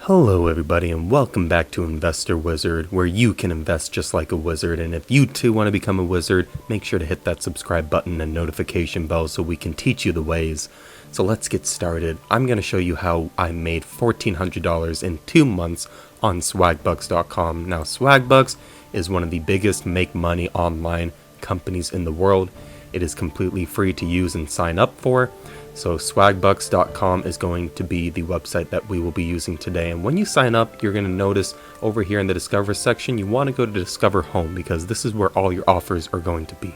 Hello everybody and welcome back to Investor Wizard, where you can invest just like a wizard. And if you too want to become a wizard, make sure to hit that subscribe button and notification bell so we can teach you the ways. So let's get started. I'm going to show you how I made $1,400 in 2 months on Swagbucks.com. Now Swagbucks is one of the biggest make money online companies in the world. It is completely free to use and sign up for. So swagbucks.com is going to be the website that we will be using today. And when you sign up, you're going to notice over here in the Discover section, you want to go to Discover Home because this is where all your offers are going to be.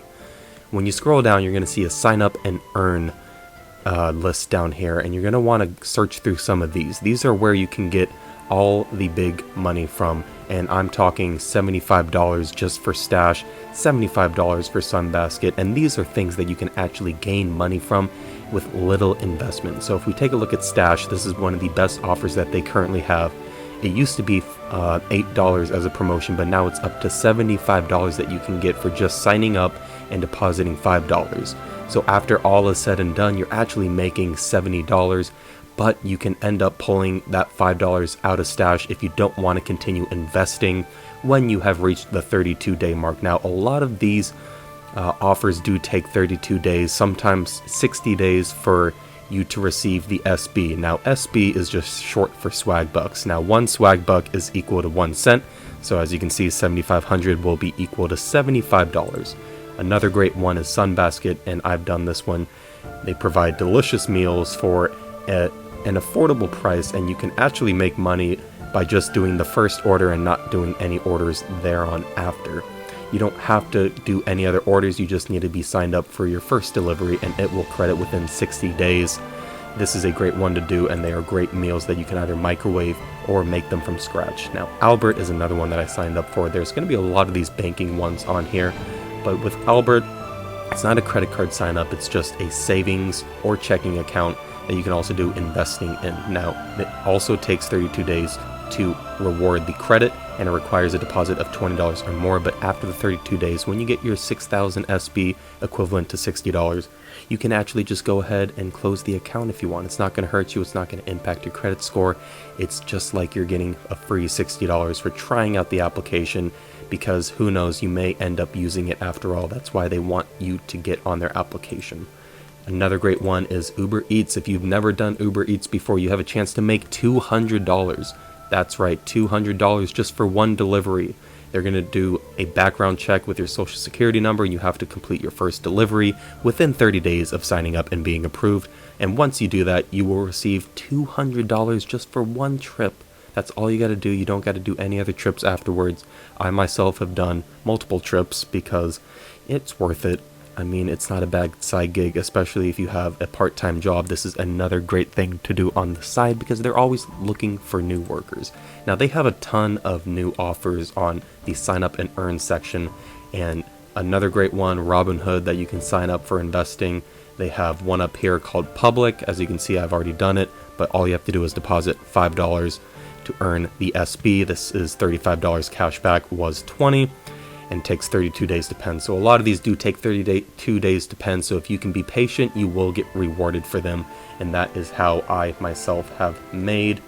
When you scroll down, you're going to see a sign up and earn list down here. And you're going to want to search through some of these. These are where you can get all the big money from. And I'm talking $75 just for Stash, $75 for Sunbasket. And these are things that you can actually gain money from with little investment. So if we take a look at Stash, this is one of the best offers that they currently have. It used to be $8 as a promotion, but now it's up to $75 that you can get for just signing up and depositing $5. So after all is said and done, you're actually making $70, but you can end up pulling that $5 out of Stash if you don't want to continue investing when you have reached the 32-day mark. Now, a lot of these offers do take 32 days, sometimes 60 days for you to receive the SB. Now, SB is just short for Swagbucks. Now, one Swagbuck is equal to 1 cent. So as you can see, 7,500 will be equal to $75. Another great one is Sunbasket, and I've done this one. They provide delicious meals for an affordable price, and you can actually make money by just doing the first order and not doing any orders thereon after. You don't have to do any other orders, you just need to be signed up for your first delivery and it will credit within 60 days. This is a great one to do, and they are great meals that you can either microwave or make them from scratch. Now, Albert is another one that I signed up for. There's going to be a lot of these banking ones on here, but with Albert, it's not a credit card sign up, it's just a savings or checking account that you can also do investing in. Now, it also takes 32 days to reward the credit, and it requires a deposit of $20 or more. But after the 32 days, when you get your 6,000 SB equivalent to $60, you can actually just go ahead and close the account if you want. It's not going to hurt you, it's not going to impact your credit score. It's just like you're getting a free $60 for trying out the application, because who knows, you may end up using it after all. That's why they want you to get on their application. Another great one is Uber Eats. If you've never done Uber Eats before, you have a chance to make $200. That's right, $200 just for one delivery. They're going to do a background check with your social security number, and you have to complete your first delivery within 30 days of signing up and being approved. And once you do that, you will receive $200 just for one trip. That's all you got to do. You don't got to do any other trips afterwards. I myself have done multiple trips because it's worth it. I mean, it's not a bad side gig, especially if you have a part-time job. This is another great thing to do on the side because they're always looking for new workers. Now, they have a ton of new offers on the sign up and earn section, and another great one, Robinhood, that you can sign up for investing. They have one up here called Public. As you can see, I've already done it, but all you have to do is deposit $5 to earn the SB. This is $35 cash back, was $20. And takes 32 days to pen. So a lot of these do take 32 days to pen. So if you can be patient, you will get rewarded for them. And that is how I myself have made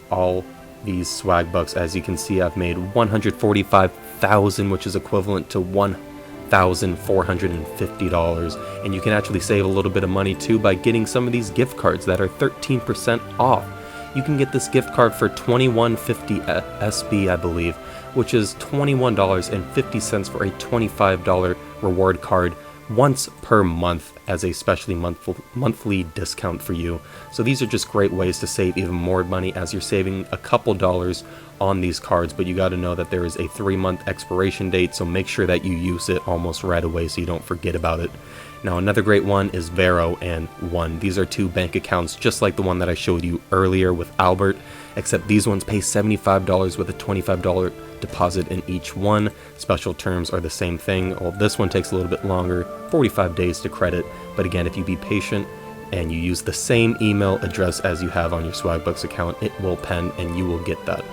all these Swagbucks. As you can see, I've made 145,000, which is equivalent to $1,450. And you can actually save a little bit of money too by getting some of these gift cards that are 13% off. You can get this gift card for $21.50 SB, I believe, which is $21.50 for a $25 reward card once per month as a specially monthly discount for you. So these are just great ways to save even more money as you're saving a couple dollars on these cards, but you got to know that there is a 3-month expiration date, so make sure that you use it almost right away so you don't forget about it. Now, another great one is Vero and One. These are two bank accounts just like the one that I showed you earlier with Albert, except these ones pay $75 with a $25 deposit in each one. Special terms are the same thing. Well, this one takes a little bit longer, 45 days to credit, but again, if you be patient and you use the same email address as you have on your Swagbucks account, it will pen and you will get that.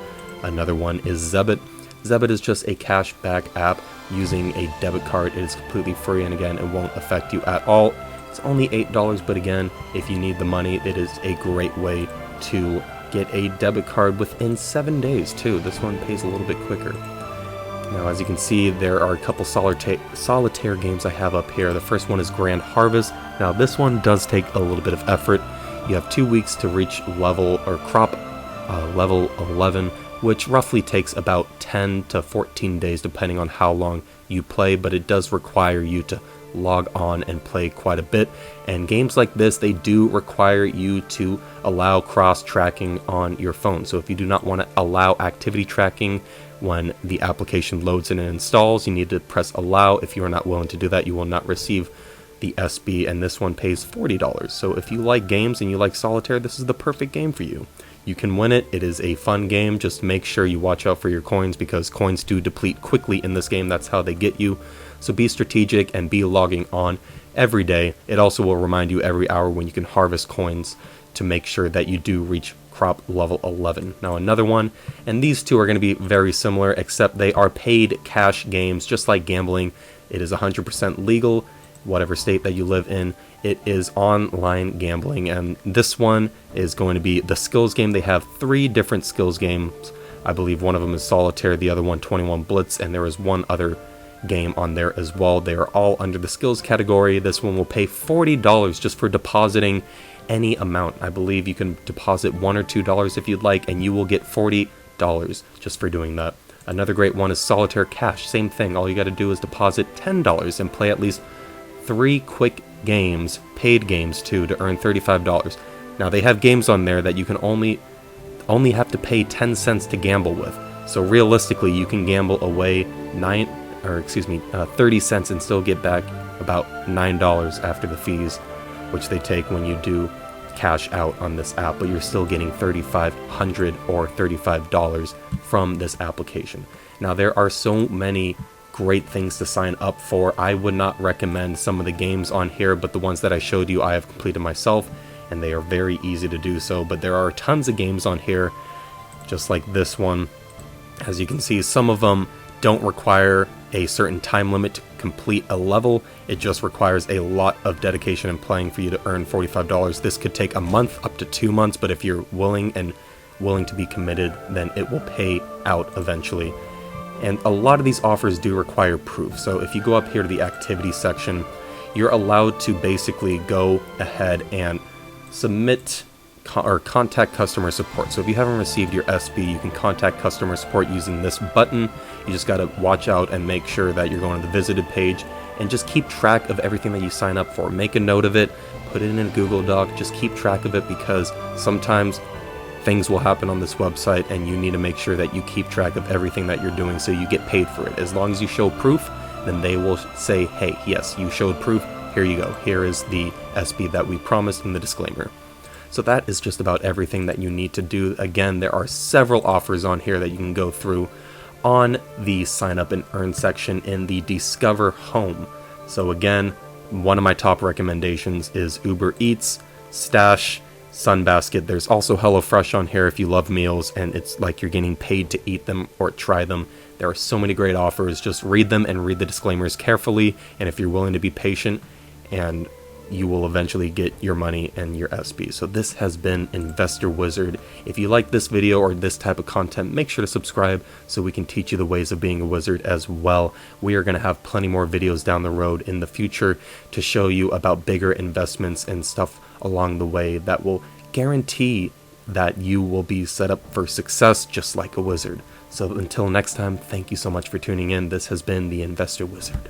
Another one is Zebit. Zebit is just a cashback app using a debit card. It is completely free, and again, it won't affect you at all. It's only $8, but again, if you need the money, it is a great way to get a debit card within 7 days too. This one pays a little bit quicker. Now, as you can see, there are a couple solitaire games I have up here. The first one is Grand Harvest. Now, this one does take a little bit of effort. You have 2 weeks to reach level or crop level 11, which roughly takes about 10 to 14 days depending on how long you play, but it does require you to log on and play quite a bit. And games like this, they do require you to allow cross-tracking on your phone. So if you do not want to allow activity tracking when the application loads in and installs, you need to press allow. If you are not willing to do that, you will not receive the SB, and this one pays $40. So if you like games and you like solitaire, this is the perfect game for you. You can win it. It is a fun game. Just make sure you watch out for your coins, because coins do deplete quickly in this game. That's how they get you. So be strategic and be logging on every day. It also will remind you every hour when you can harvest coins to make sure that you do reach crop level 11. Now another one, and these two are going to be very similar, except they are paid cash games, just like gambling. It is 100% legal, whatever state that you live in. It is online gambling, and this one is going to be the skills game. They have 3 different skills games. I believe one of them is solitaire, the other one 21 Blitz, and there is one other game on there as well. They are all under the skills category. This one will pay $40 just for depositing any amount. I believe you can deposit $1 or $2 if you'd like, and you will get $40 just for doing that. Another great one is Solitaire Cash. Same thing. All you got to do is deposit $10 and play at least 3 quick games, paid games too, to earn $35. Now they have games on there that you can only have to pay 10 cents to gamble with. So realistically, you can gamble away 30 cents and still get back about $9 after the fees, which they take when you do cash out on this app, but you're still getting $3,500 or $35 from this application. Now there are so many great things to sign up for. I would not recommend some of the games on here, but the ones that I showed you I have completed myself, and they are very easy to do so. But there are tons of games on here, just like this one. As you can see, some of them don't require a certain time limit to complete a level. It just requires a lot of dedication and playing for you to earn $45. This could take a month, up to 2 months, but if you're willing to be committed, then it will pay out eventually. And a lot of these offers do require proof. So if you go up here to the activity section, you're allowed to basically go ahead and submit or contact customer support. So if you haven't received your SB, you can contact customer support using this button. You just got to watch out and make sure that you're going to the visited page, and just keep track of everything that you sign up for. Make a note of it, put it in a Google Doc, just keep track of it, because sometimes things will happen on this website and you need to make sure that you keep track of everything that you're doing so you get paid for it. As long as you show proof, then they will say, hey, yes, you showed proof, here you go. Here is the SB that we promised in the disclaimer. So that is just about everything that you need to do. Again, there are several offers on here that you can go through on the sign up and earn section in the Discover Home. So again, one of my top recommendations is Uber Eats, Stash, Sunbasket. There's also HelloFresh on here if you love meals and it's like you're getting paid to eat them or try them. There are so many great offers. Just read them and read the disclaimers carefully, and if you're willing to be patient, and you will eventually get your money and your SB. So this has been Investor Wizard. If you like this video or this type of content, make sure to subscribe so we can teach you the ways of being a wizard as well. We are going to have plenty more videos down the road in the future to show you about bigger investments and stuff along the way that will guarantee that you will be set up for success just like a wizard. So until next time, thank you so much for tuning in. This has been the Investor Wizard.